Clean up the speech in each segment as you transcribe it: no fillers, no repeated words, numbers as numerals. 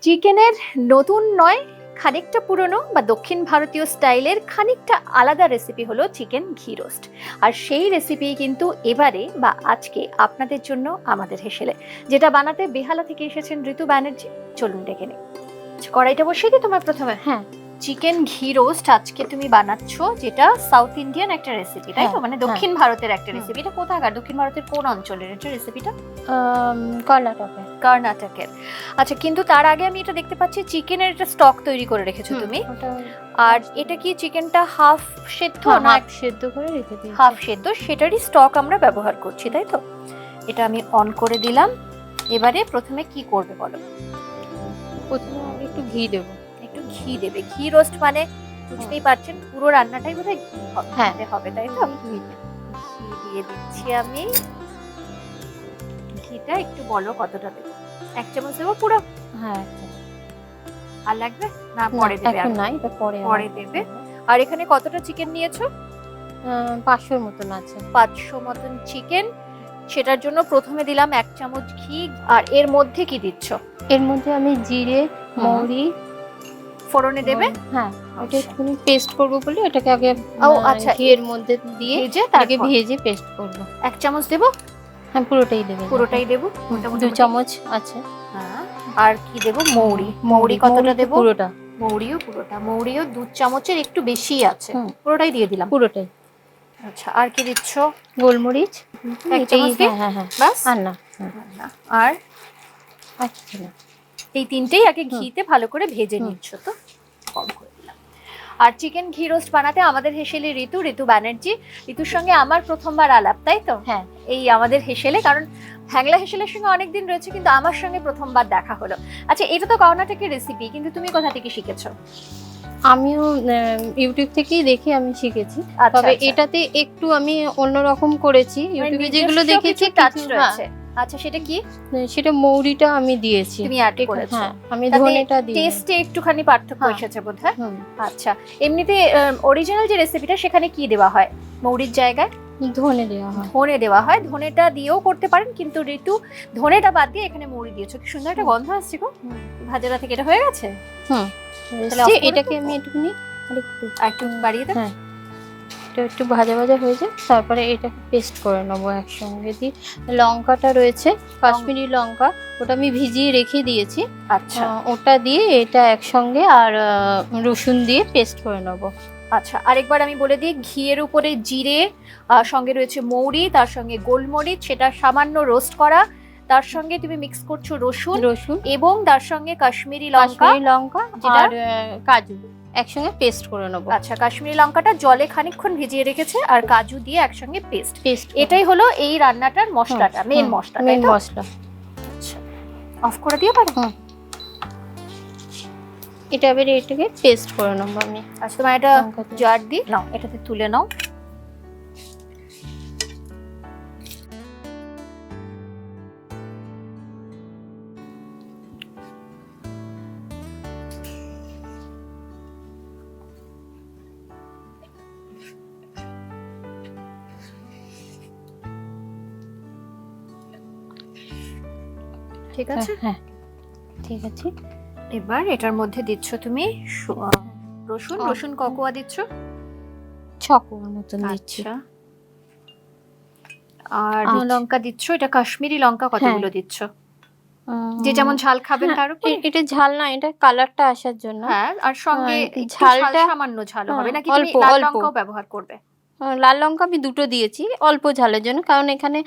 চিকেনের নতুন নয়, খানিকটা পুরনো বা দক্ষিণ ভারতীয় স্টাইলের খানিকটা আলাদা রেসিপি হলো চিকেন ঘি রোস্ট। আর সেই রেসিপি কিন্তু এবারে বা আজকে আপনাদের জন্য আমাদের হেসেলে, যেটা বানাতে বেহালা থেকে এসেছেন ঋতু ব্যানার্জি। চলুন ডেকে নিই। কড়াইটা বসিয়ে দিই তোমার প্রথমে। হ্যাঁ, চিকেন ঘি রোস্ট আজকে তুমি বানাচ্ছ, যেটা সাউথ ইন্ডিয়ান একটা রেসিপি, তাই তো? হ্যাঁ, মানে হ্যাঁ। দক্ষিণ ভারতের একটা হুম। রেসিপি। এটা কোথাকার, দক্ষিণ ভারতের কোন অঞ্চলের এটা রেসিপিটা? কর্ণাটকে। কর্ণাটকের। আচ্ছা, কিন্তু তার আগে আমি এটা দেখতে পাচ্ছি চিকেনের একটা স্টক তৈরি করে রেখেছো তুমি। ওটা আর এটা কি চিকেনটা হাফ সেদ্ধ না হাফ সেদ্ধ করে রেখে দিয়েছি। হাফ সেদ্ধ, সেটারই স্টক আমরা ব্যবহার করছি, তাই তো? এটা আমি অন করে দিলাম। এবারে প্রথমে কি করবে বলো? প্রথমে আগে একটু ঘি দেবো। একটু ঘি দেবে। ঘি রোস্ট মানে বুঝতেই পারছেন, পুরো রান্নাটাই বোধহয় ঘি হ্যাঁ। হবে, তাই তো? ঘি ঘি দিয়ে দিচ্ছি আমি। ঘিটা একটু বলো কতটা দেবো? 1 চামচ দেবো পুরো? হ্যাঁ, আর লাগবে না? পরে দেবে? এখন আর না, এটা পরে পরে দেবে। আর এখানে কতটা চিকেন নিয়েছো? 500-র মতন আছে। 500 মতন চিকেন। সেটার জন্য প্রথমে দিলাম 1 চামচ ঘি। আর এর মধ্যে কি দিচ্ছ? এর মধ্যে আমি জিরে, মৌরি ফোড়নে দেবে? হ্যাঁ, এটা আচ্ছা। একটুখানি পেস্ট করবো বলে এটাকে আগে আচ্ছা, ঘিয়ের মধ্যে দিয়ে ভেজে এটাকে তারপর ভেজে পেস্ট করবো। 1 চামচ দেবো? হ্যাঁ, পুরোটাই দেবে। পুরোটাই দেবো? 2 চামচ আছে। হ্যাঁ। আর কি দেবো? মৌরি। মৌরি কতটা দেবো? পুরোটা। মৌরিও পুরোটা। মৌরিও 2 চামচের একটু বেশি আছে। হুম। পুরোটাই দিয়ে দিলাম। পুরোটাই। আচ্ছা, আর কি দিচ্ছ? গোলমরিচ 1 চামচ দিই? হ্যাঁ। বাস? আর না। না। আর আচ্ছা না। এই তিনটেই আগে ঘিতে ভালো করে ভেজে নিচ্ছ তো? কম করে দিলাম। আর চিকেন ঘি রোস্ট বানাতে আমাদের হেসেলে ঋতু ব্যানার্জি। ঋতুর সঙ্গে আমার প্রথমবার আলাপ, তাই তো? হ্যাঁ। এই আমাদের হেসেলে, কারণ হ্যাংলা হেসেলের সঙ্গে অনেকদিন রয়েছে, কিন্তু আমার সঙ্গে প্রথমবার দেখা হলো। আচ্ছা, এটা তো কর্ণাটকের রেসিপি, কিন্তু তুমি কোথা থেকে শিখেছো? আমিও ইউটিউব থেকেই দেখে আমি শিখেছি। আচ্ছা, তবে আচ্ছা। এটাতে একটু আমি অন্যরকম করেছি। ইউটিউবে যেগুলো দেখেছি টাচ কিছু রয়েছে। আচ্ছা, সেটা কি? সেটা মৌরিটা আমি দিয়েছি। তুমি অ্যাড ঠিক, করেছো? হ্যাঁ, আমি তাতে ধনেটা দিই। টেস্টে একটুখানি পার্থক্য হ্যাঁ। এসেছে বোধহয়। হুম। আচ্ছা, এমনিতে অরিজিনাল যে রেসিপিটা, সেখানে কি দেওয়া হয় মৌরির জায়গায়? ধনে দেওয়া হয়। ধনে দেওয়া হয়। ধনেটা দিয়েও করতে পারেন, কিন্তু ঋতু ধনেটা বাদ দিয়ে এখানে মৌরি দিয়েছো। কি সুন্দর একটা গন্ধ আসছে গো ভাজাটা থেকে। এটা হয়ে গেছে? হুম। তাহলে off করে এটাকে দেবো? আমি একটুখানি একটু বাড়িয়ে দেব? হ্যাঁ, এটা একটু ভাজা ভাজা হয়ে যায়, তারপরে এটাকে পেস্ট করে নেবো একসঙ্গে দিয়ে। লঙ্কাটা রয়েছে, কাশ্মীরি লঙ্কা, ওটা আমি ভিজিয়ে রেখে দিয়েছি। আচ্ছা। ওটা দিয়ে এটা একসঙ্গে আর রসুন দিয়ে পেস্ট করে নেবো। আচ্ছা, আরেকবার আমি বলে দিই, ঘিয়ের উপরে জিরে, সঙ্গে রয়েছে মৌরি, তার সঙ্গে গোলমরিচ, সেটা সামান্য রোস্ট করা। তার সঙ্গে তুমি মিক্স করছো রসুন, এবং তার সঙ্গে কাশ্মীরি লঙ্কা যেটা আর কাজু একসঙ্গে পেস্ট করে নেবো। আচ্ছা, কাশ্মীরি লঙ্কাটা জলে খানিকক্ষণ ভিজিয়ে রেখেছে, আর কাজু দিয়ে একসঙ্গে পেস্ট। এটাই হলো এই রান্নাটার মশলাটা, মেন মশলা, তাই তো? মশলা। আচ্ছা, অফ করে দিও পারো? এটা এবারে এটাকে পেস্ট করে নেবো আমি। আচ্ছা, তোমার এটা জার দি নাও, এটাতে তুলে নাও। ঠিক আছে? হ্যাঁ, ঠিক আছে। এবার এটার মধ্যে দিচ্ছ তুমি রসুন ককোয়া দিচ্ছ? 6 কোয়া মতন দিচ্ছি। আচ্ছা। আর লঙ্কা দিচ্ছ, এটা কাশ্মীরি লঙ্কা কতগুলো দিচ্ছ? যে যেমন ঝাল খাবেন তার উপরে? এটা ঝাল না, এটা কালারটা আসার জন্য। হ্যাঁ, আর সঙ্গে ঝালটা সামান্য ঝাল হবে, নাকি তুমি লাল লঙ্কাও ব্যবহার করবে? লাল লঙ্কা আমি 2টো দিয়েছি অল্প ঝালের জন্য, কারণ এখানে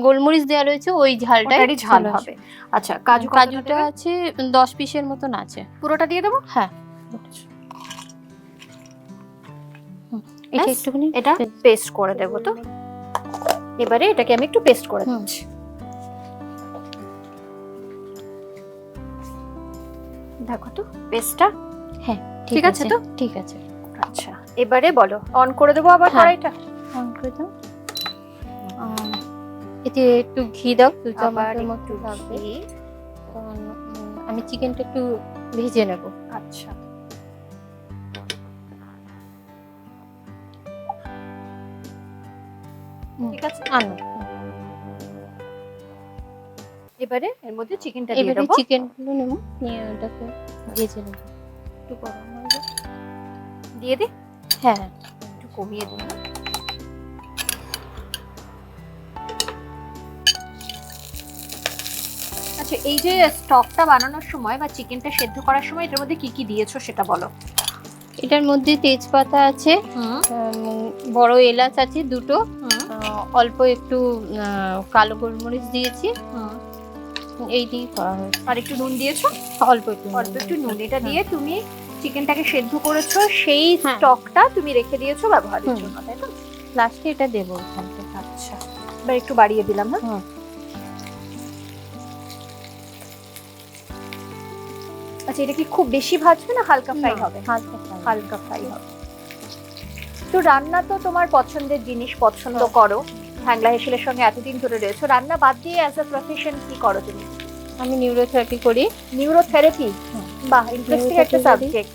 গোলমরিচ দেওয়া রয়েছে, ওই ঝালটাই ঝাল হবে। আচ্ছা, কাজুটা আছে 10 পিসের মতন আছে। পুরোটা দিয়ে দেবো? হ্যাঁ। এটা একটুখানি এটা পেস্ট করে দেবো তো। এবারে এটাকে আমি একটু পেস্ট করে দিচ্ছি। দেখো তো পেস্টটা। হ্যাঁ, ঠিক আছে তো? ঠিক আছে। আচ্ছা, এবারে বলো, অন করে দেবো আবার কড়াইটা? অন করে দাও। এতে একটু ঘি দাও, 2 চামচের মতো থাকবে। আমি চিকেনটা একটু ভেজে নেব। আচ্ছা। ঠিক আছে, আনো। এবারে এর মধ্যে চিকেনটা দিয়ে এবারে দেবো। চিকেনগুলো নেবো, নিয়ে ওটাকে ভেজে নেবো। একটু গরম হয়ে যাবে। দিয়ে দিই, হ্যাঁ, একটু কমিয়ে দিই। আচ্ছা, এই যে স্টকটা বানানোর সময় বা চিকেনটা সেদ্ধ করার সময় এটার মধ্যে কি কি দিয়েছো সেটা বলো। এটার মধ্যে তেজপাতা আছে, বড় এলাচ আছে দুটো, অল্প একটু কালো গোলমরিচ দিয়েছি, এই দিয়ে করা হয়েছে। আর একটু নুন দিয়েছো? অল্প একটু অল্প একটু নুন। এটা দিয়ে তুমি চিকেনটাকে সেদ্ধ করেছো, সেই হ্যাঁ। স্টকটা তুমি রেখে দিয়েছো ব্যবহারের জন্য, তাই তো? লাস্টে এটা দেবো ওখানটা। আচ্ছা, এবার একটু বাড়িয়ে দিলাম। হ্যাঁ, আচ্ছা, এটা কি খুব বেশি ভাজবে না হালকা ফ্রাই হবে? হালকা ফ্রাই হবে। তো রান্না তো তোমার পছন্দের জিনিস, পছন্দ করো, হ্যাংলা হেসেলের সঙ্গে এতদিন ধরে রয়েছো। রান্না বাদ দিয়ে অ্যাজ আ প্রফেশন কি করো তুমি? আমি নিউরোথেরাপি করি। নিউরোথেরাপি? বাহ, ইন্টারেস্টিং একটা Neurotheরাপি করি। সাবজেক্ট।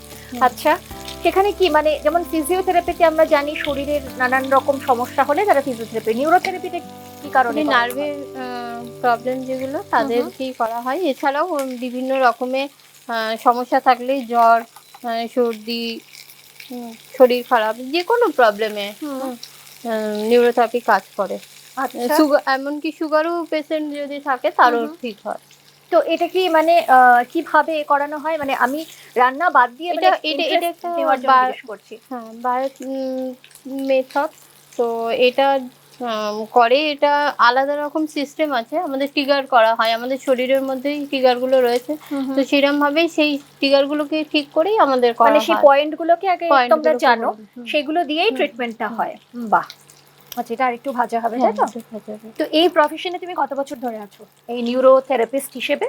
আচ্ছা, সেখানে কি মানে যেমন ফিজিওথেরাপিতে আমরা জানি শরীরের নানান রকম সমস্যা হলে তারা ফিজিওথেরাপি, নিউরোথেরাপিতে কি কারণে করা হয়? নার্ভের প্রবলেম যেগুলো তাদেরকেই করা হয়। এছাড়াও বিভিন্ন রকমের সমস্যা থাকলে জ্বর, সর্দি, শরীর খারাপ, যে কোনো প্রবলেমে নিউরোথেরাপি কাজ করে। আচ্ছা, সুগার, এমনকি সুগারও পেশেন্ট যদি থাকে তারও ঠিক হয়। তো এটা কি মানে কিভাবে করানো হয়? মানে আমি রান্না বাদ দিয়ে মানে এটা interest একটা নেওয়ার জন্য জিজ্ঞেস করছি। হ্যাঁ, বায়োট মেথড। তো এটা করে, এটা আলাদা রকম সিস্টেম আছে, আমাদের ট্রিগার করা হয়, আমাদের শরীরের মধ্যেই ট্রিগারগুলো রয়েছে। তো সেরকম ভাবেই সেই ট্রিগারগুলোকে ঠিক করেই আমাদের করা মানে হয়। সেই পয়েন্টগুলোকে আগে তোমরা জানো, সেগুলো দিয়েই ট্রিটমেন্টটা হয়। বাহ, আচ্ছা, এটা আরেকটু ভাজা হবে, তাই তো? তো এই প্রফেশনে তুমি কত বছর ধরে আছো এই নিউরোথেরাপিস্ট হিসেবে?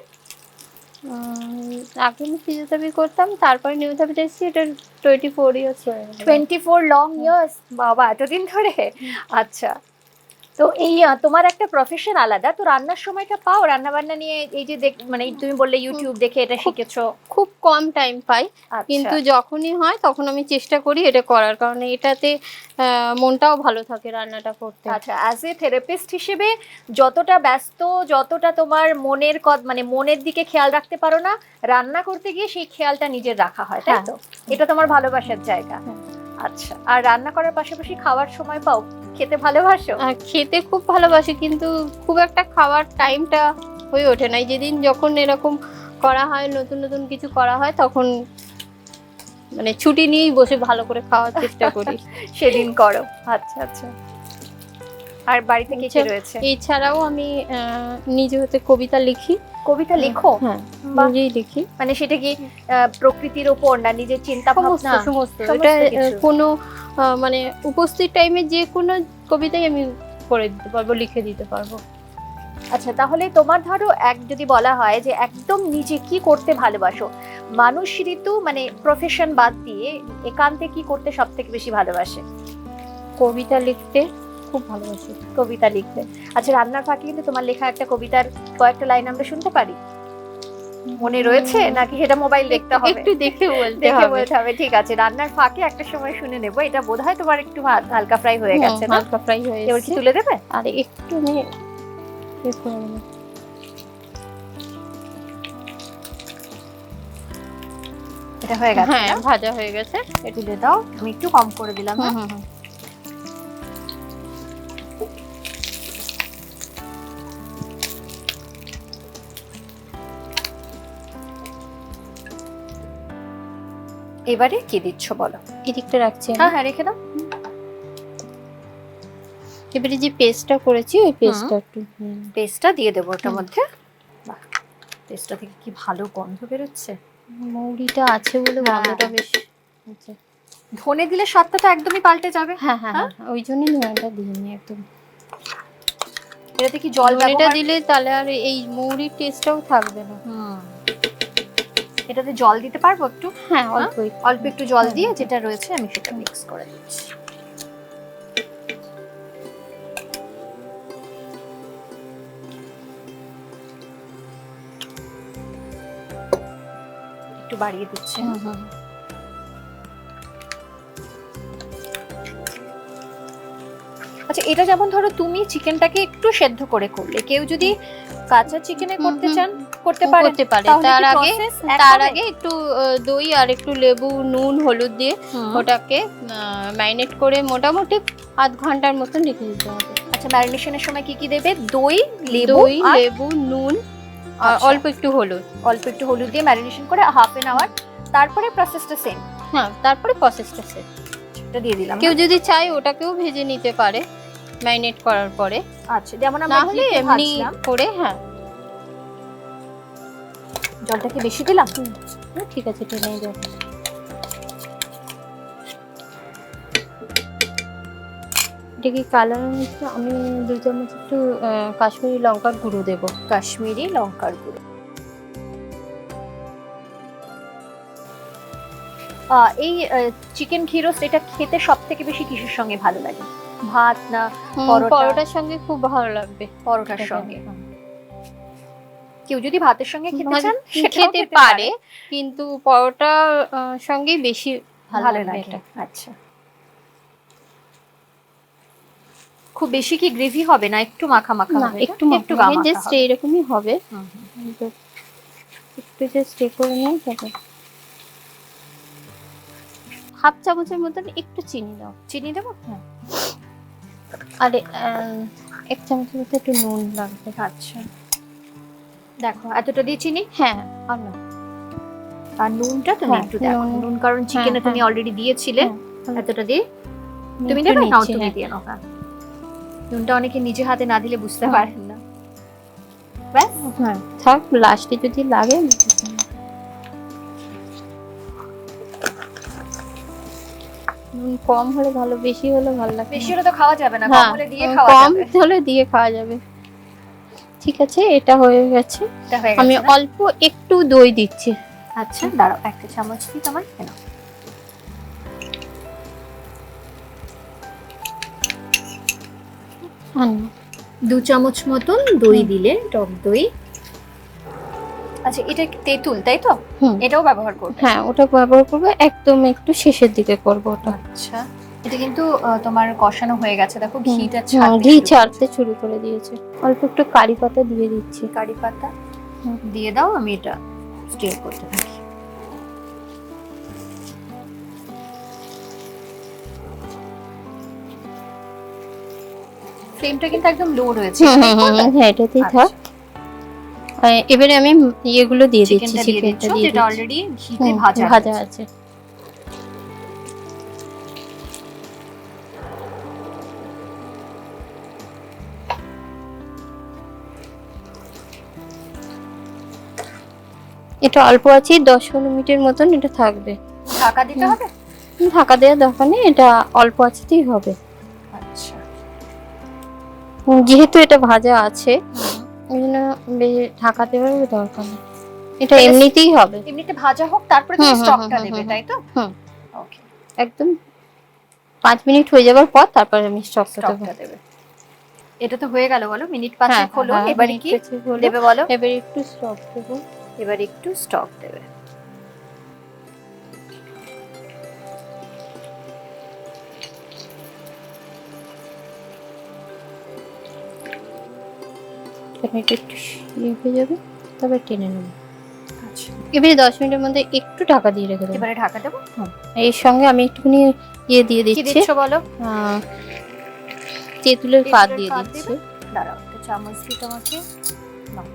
আগে আমি ফিজিওথেরাপি করতাম, তারপরে নিউরোথেরাপিতে এসেছি, এটা 24 ইয়ার্স হয়ে গেল। 24 লং ইয়ার্স, বাবা এতদিন ধরে। আচ্ছা, তো এই তোমার একটা প্রফেশন আলাদা, তো রান্নার সময়টা পাও রান্না বান্না নিয়ে? এই যে মানে তুমি বললে ইউটিউব দেখে এটা শিখেছো। খুব কম টাইম পাই, আচ্ছা, কিন্তু যখনই হয় তখন আমি চেষ্টা করি এটা করার, কারণ এটাতে মনটাও ভালো থাকে রান্নাটা করতে। আচ্ছা, অ্যাজ এ থেরাপিস্ট হিসেবে যতটা ব্যস্ত, যতটা তোমার মনের মানে মনের দিকে খেয়াল রাখতে পারো না, রান্না করতে গিয়ে সেই খেয়ালটা নিজের রাখা হয়, তাই তো? এটা তোমার ভালোবাসার জায়গা। আচ্ছা, আর রান্না করার পাশাপাশি খাওয়ার সময় পাও? খেতে ভালোবাসো? খেতে খুব ভালোবাসি, কিন্তু খুব একটা খাওয়ার টাইমটা হয়ে ওঠে না। যেদিন যখন এরকম করা হয়, নতুন নতুন কিছু করা হয়, তখন মানে ছুটি নিয়েই বসে ভালো করে খাওয়ার চেষ্টা করি। সেদিন করো। আচ্ছা আচ্ছা, আর বাড়িতে কে কে রয়েছে? এছাড়াও আমি নিজে হতে কবিতা লিখি। কবিতা লেখো? হ্যাঁ, বাহ। নিজেই লিখি। মানে সেটা কি প্রকৃতির ওপর না নিজের চিন্তা ভাবনা? সমস্ত সমস্ত এটা কিছু? কোনো মানে উপস্থিত টাইমে যে কোনো কবিতাই আমি করে দিতে পারবো, লিখে দিতে পারবো। আচ্ছা, তাহলে তোমার ধরো যদি বলা হয় যে একদম নিজে কি করতে ভালোবাসো, মানুষ ঋতু মানে প্রফেশন বাদ দিয়ে একান্তে কি করতে সব থেকে বেশি ভালোবাসে? কবিতা লিখতে খুব ভালোবাসি। কবিতা লিখতে। আচ্ছা, রান্নার ফাঁকে কিন্তু তোমার লেখা একটা কবিতার কয়েকটা লাইন আমরা শুনতে পারি? মনে রয়েছে নাকি সেটা মোবাইল দেখতে হবে? একটু দেখে বলতে দেখে হবে। বলতে হবে, ঠিক আছে। রান্নার ফাঁকে একটা সময় শুনে নেব। এটা বোধহয় তোমার একটু হালকা ফ্রাই হয়ে গেছে না? হালকা ফ্রাই হয়ে এবার কি গেছে। তুলে দেবে? আর একটু এটা হয়ে গেছে? হ্যাঁ, ভাজা হয়ে গেছে। তুলে দাও, আমি একটু কম করে দিলাম। এবারে কি দিচ্ছ বলো? এদিকটা রাখছি। হ্যাঁ হ্যাঁ, রেখে দাও। এবারে যে পেস্টটা করেছি, ওই পেস্টটা একটু পেস্টটা দিয়ে দেবো ওটার মধ্যে। বাহ, পেস্টটা থেকে কি ভালো গন্ধ বেরোচ্ছে। মৌরিটা আছে বলে গন্ধটা বেশ আছে। ধনে দিলে স্বাদটা তো একদমই পাল্টে যাবে। হ্যাঁ হ্যাঁ হ্যাঁ, ওই জন্যই ধনেটা দিইনি একদম। এটাতে কি জল ধনেটা দিলে তাহলে আর এই মৌরির টেস্টটাও থাকবে না। এটাতে জল দিতে পারবো একটু? হ্যাঁ, অল্প অল্প একটু জল দিয়ে যেটা রয়েছে আমি সেটা মিক্স করে দিচ্ছি। একটু বাড়িয়ে দিচ্ছি। আচ্ছা, এটা যেমন ধরো তুমি চিকেনটাকে একটু সেদ্ধ করে করলে, কেউ যদি কাঁচা চিকেনে করতে হুম, চান করতে পারেন। করতে পারে। তাহলে তার কি আগে process এক তার হবে? আগে একটু দই আর একটু লেবু, নুন, হলুদ দিয়ে হুম। ওটাকে ম্যারিনেট করে মোটামুটি আধ ঘন্টার মতন রেখে দিতে হবে। আচ্ছা, ম্যারিনেশনের সময় কি কি দেবে? দই, লেবু দই, আর লেবু, নুন আর আচ্ছা, অল্প একটু হলুদ। অল্প একটু হলুদ দিয়ে ম্যারিনেশন করে হাফ এন আওয়ার, তারপরে প্রসেসটা সেম। হ্যাঁ, তারপরে প্রসেসটা শেষ। এটা দিয়ে দিলাম। কেউ যদি চায় ওটাকেও ভেজে নিতে পারে ম্যারিনেট করার পরে, আচ্ছা, যেমন না আমরা হলে ঘিতে এমনি ভাজলাম। করে। হ্যাঁ, জলটা কি বেশি দিলাম? ঠিক আছে, টেনে যাও। এটা কি কালার হচ্ছে? আমি 2 চামচ একটু কাশ্মীরি লঙ্কার গুঁড়ো দেবো। কাশ্মীরি লঙ্কার গুঁড়ো। এই চিকেন ঘি রোস্ট এটা খেতে সব থেকে বেশি কিসের সঙ্গে ভালো লাগে? ভাত না পরোটা? পরোটার সঙ্গে খুব ভালো লাগবে। পরোটার সঙ্গে। কেউ যদি ভাতের সঙ্গে খেতে মানে চান সেটাও খেতে পারে, কিন্তু পরোটা সঙ্গেই বেশি ভালো ভালো লাগবে লাগে। এটা। আচ্ছা, খুব বেশি কি গ্রেভি হবে না একটু মাখা মাখা না, হবে? একটু মাখা জাস্ট এরকমই হবে। হুম, হুম। একটু জাস্ট করে নিয়ে তবে হাফ চামচের মতন একটু চিনি দাও। চিনি দেবো? হ্যাঁ, আর 1 চামচের মতো একটু নুন লাগবে। আচ্ছা, দেখো এতটা দিয়ে চিনি। হ্যাঁ, আর না, আর নুনটা তুমি হ্যাঁ, একটু দেখো, নুন। নুন কারণ চিকেনে হ্যাঁ, তুমি হ্যাঁ। অলরেডি দিয়েছিলে। হ্যাঁ, এতটা দিয়ে তুমি একটু দেবে? নাও নিচ্ছি, তুমি হ্যাঁ। দিয়ে নাও। হ্যাঁ, নুনটা অনেকে নিজে হাতে না দিলে বুঝতে পারেন না। ব্যাস, হ্যাঁ, থাক, লাস্টে যদি লাগে আমি দিতে পারি। নুন কম হলে ভালো, বেশি হলে ভালো লাগে বেশি না। হলে তো খাওয়া যাবে না, কম হ্যাঁ, হলে দিয়ে খাওয়া কম যাবে। হলে দিয়ে খাওয়া যাবে। ঠিক আছে, এটা হয়ে গেছে। এটা হয়ে আমি গেছে না? অল্প একটু দই দিচ্ছি। আচ্ছা, দাঁড়াও একটা চামচ দিই তোমার। কেন? আর না, 2 চামচ মতন দই হুম। দিলে, টক দই। আচ্ছা, এটা কি তেঁতুল তাই তো? হুম। এটাও ব্যবহার করবে? হ্যাঁ, ওটা ব্যবহার করবো, একদম একটু শেষের দিকে করবো ওটা। আচ্ছা, এটা কিন্তু তোমার কষানো হয়ে গেছে, দেখো ঘিটা ঘি ছাড়তে ছাড়তে শুরু করে দিয়েছে। অল্প একটু কারি পাতা দিয়ে দিচ্ছি। কারি পাতা হুম। দিয়ে দাও, আমি এটা স্টির করতে থাকি। ফ্লেমটা কিন্তু একদম লো রয়েছে। হ্যাঁ, এটাতেই থাক। এবারে আমি ইয়েগুলো দিয়ে দিচ্ছি, চিকেনটা দিয়ে দিচ্ছ চিকেনটা দিয়ে যেটা দিচ্ছি। অলরেডি ঘিতে ভাজা ভাজা আছে। আছে। এটা অল্প আছে, 10-15 মিনিটের মতন এটা থাকবে। ঢাকা দিতে হবে? ঢাকা দেওয়ার দরকার নেই, এটা অল্প আঁচেতেই হবে। আচ্ছা, যেহেতু এটা ভাজা আছে ওই জন্য ঢাকা দেওয়ার দরকার নেই, এটা তাহলে এমনিতেই হবে। এমনিতে ভাজা হোক, তারপরে তুমি স্টকটা দেবে তাই তো? হুম, ওকে, একদম 5 মিনিট হয়ে যাবার পর তারপর আমি স্টকটা দেবো। স্টকটা দেবে। এটা তো হয়ে গেল, বলো মিনিট 5 হলো। হ্যাঁ, এবারে কি দেবে বলো? এবার একটু স্টক দেবো। এবার একটু স্টক দেবে। এটা একটু ইয়ে হয়ে যাবে, তারপর টেনে নেবো। আচ্ছা, এবারে 10 মিনিটের মধ্যে একটু ঢাকা দিয়ে রেখে দেবো। এবারে ঢাকা দেবো। এর সঙ্গে আমি একটুখানি ইয়ে দিয়ে কি দিচ্ছি, দিচ্ছ বলো? তেঁতুলের পাত দিয়ে পাত দিচ্ছি। দেবে? দাঁড়াও, একটা চামচ দিই তোমাকে। নাও।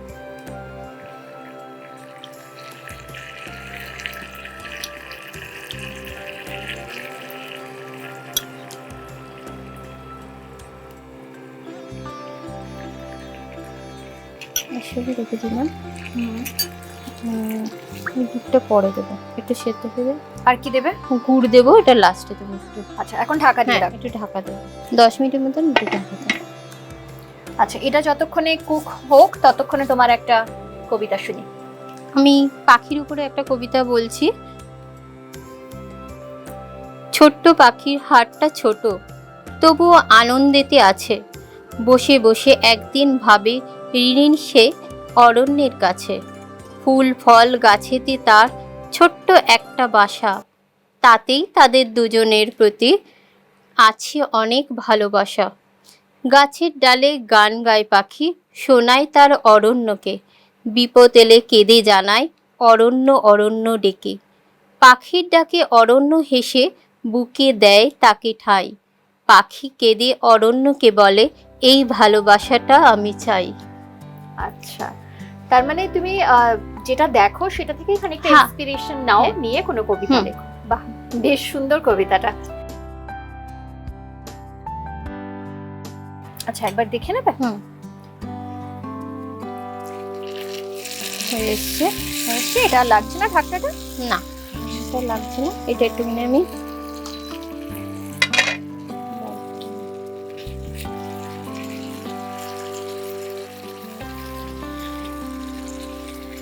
একসাথে রেখে দিলাম। দুধটা পরে দেবো, একটু সেদ্ধ করে। আর কি দেবে? গুড় দেবো, এটা লাস্টে দেবো একটু। আচ্ছা, এখন ঢাকা দিয়ে হ্যাঁ, রাখো। একটু ঢাকা দেবো 10 মিনিটের মতন একটু ঢাকা দেবো। আচ্ছা, এটা যতক্ষণে কুক হোক ততক্ষণে তোমার একটা কবিতা শুনি। আমি পাখির উপরে একটা কবিতা বলছি। ছোট্ট পাখির হাড়টা ছোট, তবুও আনন্দেতে আছে। বসে বসে একদিন ভাবে ঋণ সে অরণ্যের কাছে। ফুল ফল গাছেতে তার ছোট্ট একটা বাসা, তাতেই তাদের দুজনের প্রতি আছে অনেক ভালোবাসা। গাছের ডালে গান গায় পাখি, শোনায় তার অরণ্যকে, বিপদ এলে কেঁদে জানায় অরণ্য অরণ্য ডেকে। পাখির ডাকে অরণ্য হেসে বুকে দেয় তাকে ঠাঁই। পাখি কেঁদে অরণ্যকে বলে এই ভালোবাসাটা আমি চাই। আচ্ছা, তার মানে তুমি যেটা দেখো সেটা থেকে খানিকটা হ্যাঁ। ইন্সপিরেশন নাও, হ্যাঁ। নিয়ে কোনো কবিতা হুম। লেখো। বাহ, বেশ সুন্দর কবিতাটা। আচ্ছা, একবার দেখে নেবে? হুম, হয়ে এসছে। হচ্ছে, এটা আর লাগছে না ঢাকনাটা? না, এটা লাগছে না। এটা একটুখানি আমি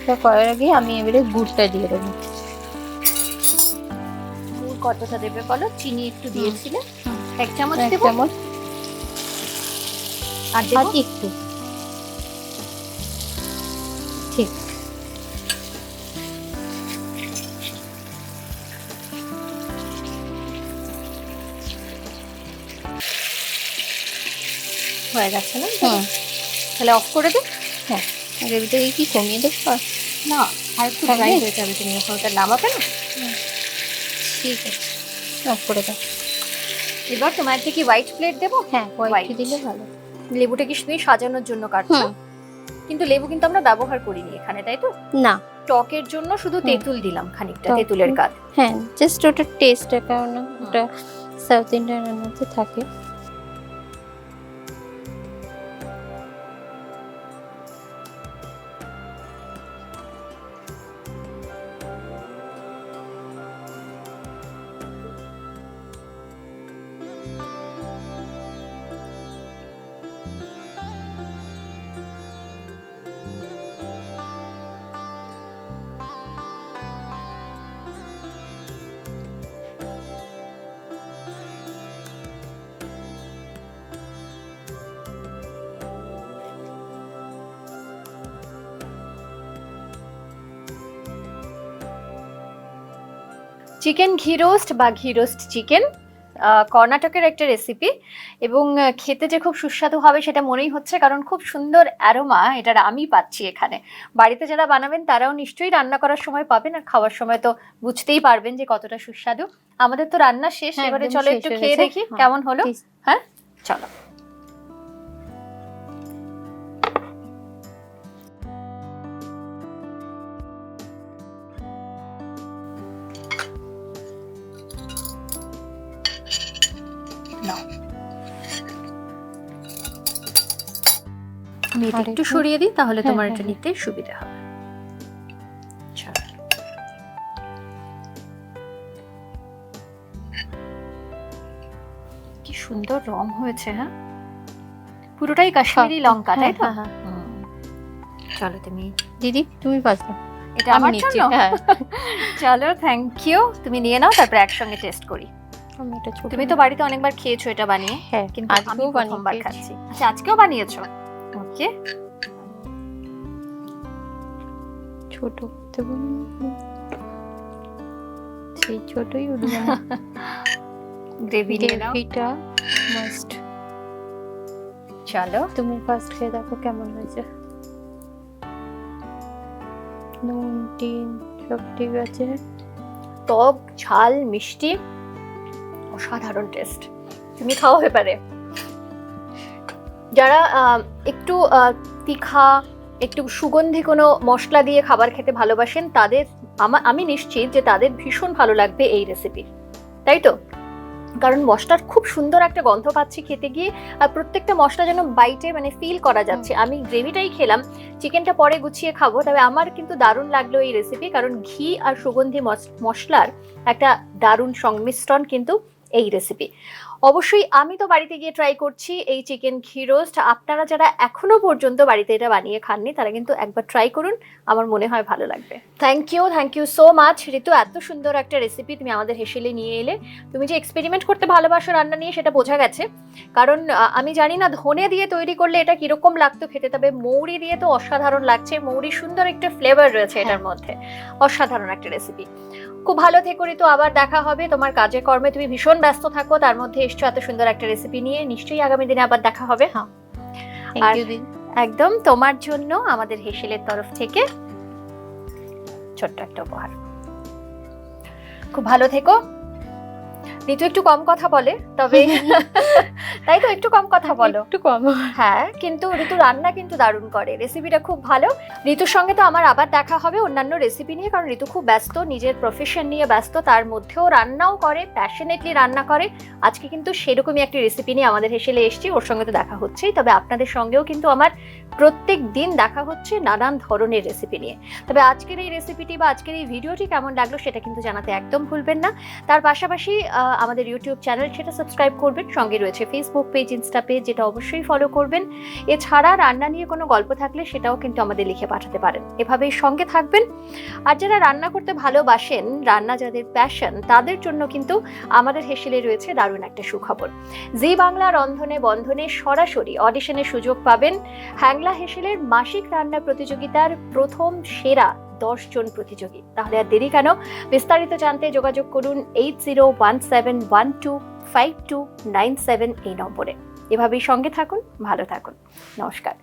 এটা করার আগে আমি এবারে গুড়টা দিয়ে দেবো। গুড় কতটা দেবে বলো? চিনি একটু দিয়েছিলে, হুম। 1 চামচ এক দেবো? চামচ। আর আর দেবো? একটু, ঠিক। হয়ে যাচ্ছে না? হুম, তাহলে অফ করে দে। হ্যাঁ। আর এর ভিতরে কি কমিয়ে দেবো? না, আর একটু থাকবে? ড্রাই হয়ে যাবে, তুমি এখন ওটা নামাবে না। ঠিক আছে, অফ করে দাও। এবার তোমার কি হোয়াইট প্লেট দেবো? হ্যাঁ, White. হোয়াইট দিলে ভালো। লেবুটা কি তুমি সাজানোর জন্য কাটছো? হুম। কিন্তু লেবু কিন্তু আমরা ব্যবহার করিনি এখানে, তাই তো? না, টকের জন্য শুধু হুম। তেঁতুল দিলাম, খানিকটা টক, তেঁতুলের গাদ। হ্যাঁ, জাস্ট ওটা টেস্টের কারণে, ওটা সাউথ ইন্ডিয়ান রান্নাতে থাকে। চিকেন ঘি রোস্ট বা ঘি রোস্ট চিকেন কর্ণাটকের একটা রেসিপি, এবং খেতে যে খুব সুস্বাদু হবে সেটা মনেই হচ্ছে, কারণ খুব সুন্দর অ্যারোমা এটার আমি পাচ্ছি এখানে। বাড়িতে যারা বানাবেন তারাও নিশ্চয়ই রান্না করার সময় পাবেন, আর খাওয়ার সময় তো বুঝতেই পারবেন যে কতটা সুস্বাদু। আমাদের তো রান্না শেষ, হ্যাঁ, এবারে একদম চলো শেষ একটু হয়ে খেয়ে গেছে। দেখি হ্যাঁ, কেমন হলো। please। হ্যাঁ, চলো। নাও, আমি এটা আর একটু একটু? সরিয়ে দিই, তাহলে হ্যাঁ, তোমার হ্যাঁ, এটা হ্যাঁ। নিতে সুবিধা হবে। চলো। কি সুন্দর রং হয়েছে, হ্যাঁ, পুরোটাই কাশ্মীরি লঙ্কা, তাই তো? হ্যাঁ, হ্যাঁ। হুম। চলো তুমি, দিদি তুমি বাঁচো। এটা আমি আমার নিচ্ছি, জন্য? হ্যাঁ। চলো, থ্যাংক ইউ। তুমি নিয়ে নাও, তারপরে একসঙ্গে টেস্ট করি। আমি এটা ছোট তুমি তো বাড়িতে অনেকবার খেয়েছো এটা বানিয়ে, হ্যাঁ, কিন্তু আমি আজকেও প্রথমবার বানিয়ে খাচ্ছি। আচ্ছা, আজকেও বানিয়েছো? ওকে। ছোট করতে বলুন। সেই ছোটই উঠবে না। গ্রেভি নিয়ে নাও। গ্রেভিটা মাস্ট। চলো। তুমি ফার্স্ট খেয়ে দেখো কেমন হয়েছে। নুন টিন সব ঠিক আছে। টক, ঝাল, মিষ্টি, অসাধারণ টেস্ট। তুমি খাও এবারে। যারা একটু তিখা, একটু সুগন্ধি কোনো মশলা দিয়ে খাবার খেতে ভালোবাসেন, তাদের আমি নিশ্চিত যে তাদের ভীষণ ভালো লাগবে এই রেসিপি, তাই তো? কারণ মশলার খুব সুন্দর একটা গন্ধ পাচ্ছি খেতে গিয়ে, আর প্রত্যেকটা মশলা যেন বাইটে মানে ফিল করা যাচ্ছে। আমি গ্রেভিটাই খেলাম, চিকেনটা পরে গুছিয়ে খাবো। তবে আমার কিন্তু দারুণ লাগলো এই রেসিপি, কারণ ঘি আর সুগন্ধি মশলার একটা দারুণ সংমিশ্রণ কিন্তু এই রেসিপি। অবশ্যই আমি তো বাড়িতে গিয়ে ট্রাই করছি এই চিকেন ঘি রোস্ট। আপনারা যারা এখনো পর্যন্ত বাড়িতে এটা বানিয়ে খাননি, তারা কিন্তু একবার ট্রাই করুন, আমার মনে হয় ভালো লাগবে। থ্যাংক ইউ সো মাচ ঋতু, এত সুন্দর একটা রেসিপি তুমি আমাদের হেসেলে নিয়ে এলে। তুমি যে এক্সপেরিমেন্ট করতে ভালোবাসো রান্না নিয়ে, সেটা বোঝা গেছে। কারণ আমি জানি না ধনে দিয়ে তৈরি করলে এটা কিরকম লাগতো খেতে, তবে মৌরি দিয়ে তো অসাধারণ লাগছে। মৌরির সুন্দর একটা ফ্লেভার রয়েছে এটার মধ্যে, অসাধারণ একটা রেসিপি। খুব ভালো থেকো ঋতু, আবার দেখা হবে। তোমার কাজে কর্মে তুমি ভীষণ ব্যস্ত থাকো, তার মধ্যে এসছো এত সুন্দর একটা রেসিপি নিয়ে। নিশ্চয়ই আগামী দিনে আবার দেখা হবে। হ্যাঁ, আর থ্যাংক ইউ দিদি। একদম তোমার জন্য আমাদের হেসেলের তরফ থেকে ছোট্ট একটা উপহার। খুব ভালো থেকো। ঋতু একটু কম কথা বলে, তবে তাই তো একটু কম কথা বলো। একটু কম। হ্যাঁ, কিন্তু ঋতু রান্না কিন্তু দারুণ করে, রেসিপিটা খুব ভালো। ঋতুর সঙ্গে তো আমার আবার দেখা হবে অন্যান্য রেসিপি নিয়ে, কারণ ঋতু খুব ব্যস্ত, নিজের প্রফেশন নিয়ে ব্যস্ত, তার মধ্যেও রান্নাও করে, প্যাশনেটলি রান্না করে। আজকে কিন্তু সেরকমই একটি রেসিপি নিয়ে আমাদের হেসেলে এসেছি, ওর সঙ্গে তো দেখা হচ্ছেই, তবে আপনাদের সঙ্গেও কিন্তু আমার প্রত্যেক দিন দেখা হচ্ছে নানান ধরনের রেসিপি নিয়ে। তবে আজকের এই রেসিপিটি বা আজকের এই ভিডিওটি কেমন লাগলো সেটা কিন্তু জানাতে একদম ভুলবেন না। তার পাশাপাশি আমাদের ইউটিউব চ্যানেল সেটা সাবস্ক্রাইব করবেন, সঙ্গে রয়েছে ফেসবুক পেজ, ইনস্টা পেজ, যেটা অবশ্যই ফলো করবেন। এছাড়া রান্না নিয়ে কোনো গল্প থাকলে সেটাও কিন্তু আমাদের লিখে পাঠাতে পারেন, এভাবেই সঙ্গে থাকবেন। আর যারা রান্না করতে ভালোবাসেন, রান্না যাদের প্যাশন, তাদের জন্য কিন্তু আমাদের হেসেলে রয়েছে দারুণ একটা সুখবর। জি বাংলা রন্ধনে বন্ধনে সরাসরি অডিশনের সুযোগ পাবেন হ্যাংলা হেসেলের মাসিক রান্না প্রতিযোগিতার প্রথম সেরা 10 জন প্রতিযোগী। তাহলে আর দেরি কেন, বিস্তারিত জানতে যোগাযোগ করুন 8017125297 এই নম্বরে। এভাবেই সঙ্গে থাকুন, ভালো থাকুন, নমস্কার।